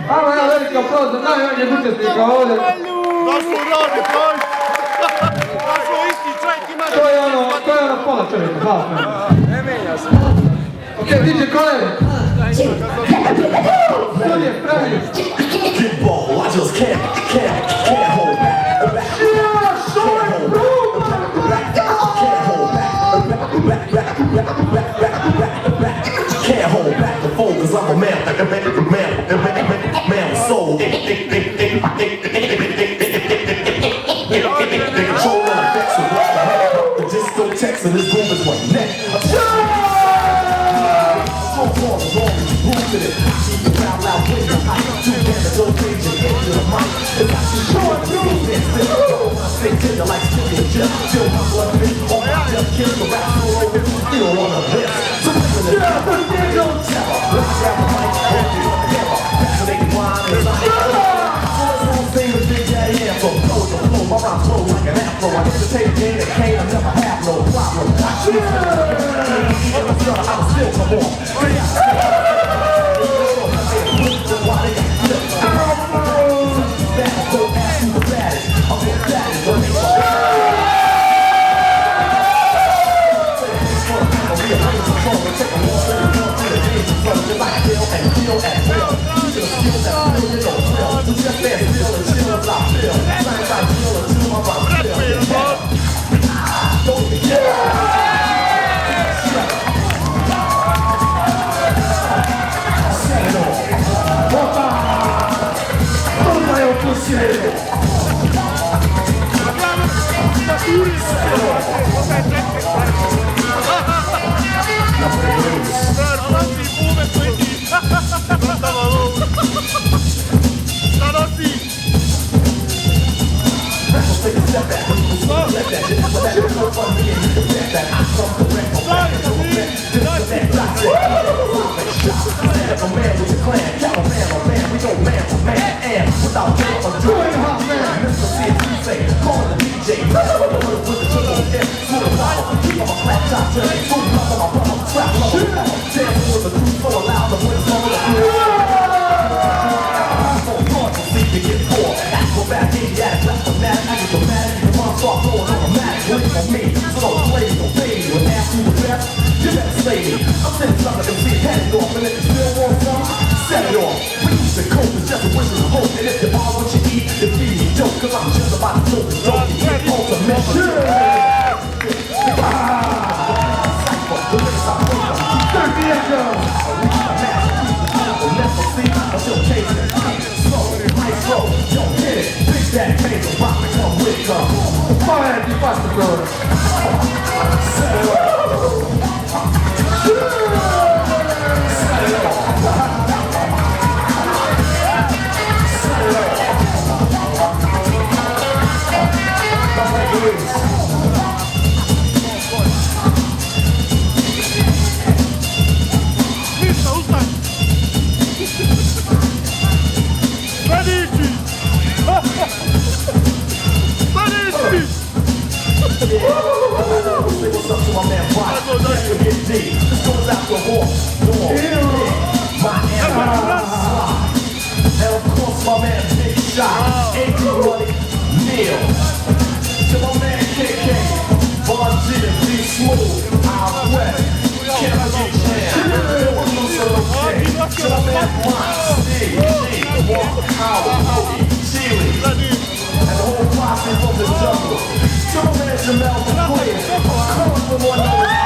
Aivan hea värk aplausos, näe on ja kutsuti ikka hooled. Kasvu raadid, poiss! Kasvu Eesti tšaiki määrab! Toi annab pahat olite, pahat. Okei, DJ Kalev. Studio, pravi. Get ball, I just can't hold back. Can't hold back the fold, cause I'm a man soul. They control the effects of what the discotheques and this room is one neck. So far as long as you prove it, I keep the crowd loud with the hype. Two cameras, don't change your head to the mic. If I should show up, you don't dance, then I stay tender like Sticky and Jeff. Feel my blood fit, all my death kills the rap all over. Still on the list. So listen to that, but they don't tell. Let's grab the mic, hold it together. Fascinating wine and science. So let's all sing the Big Daddy anthem. Flow to flow, my rhymes flow like an afro. I hesitate again and can't, I never have no problem. I choose I'm still come on. Jamel McQueen, calling for more noise.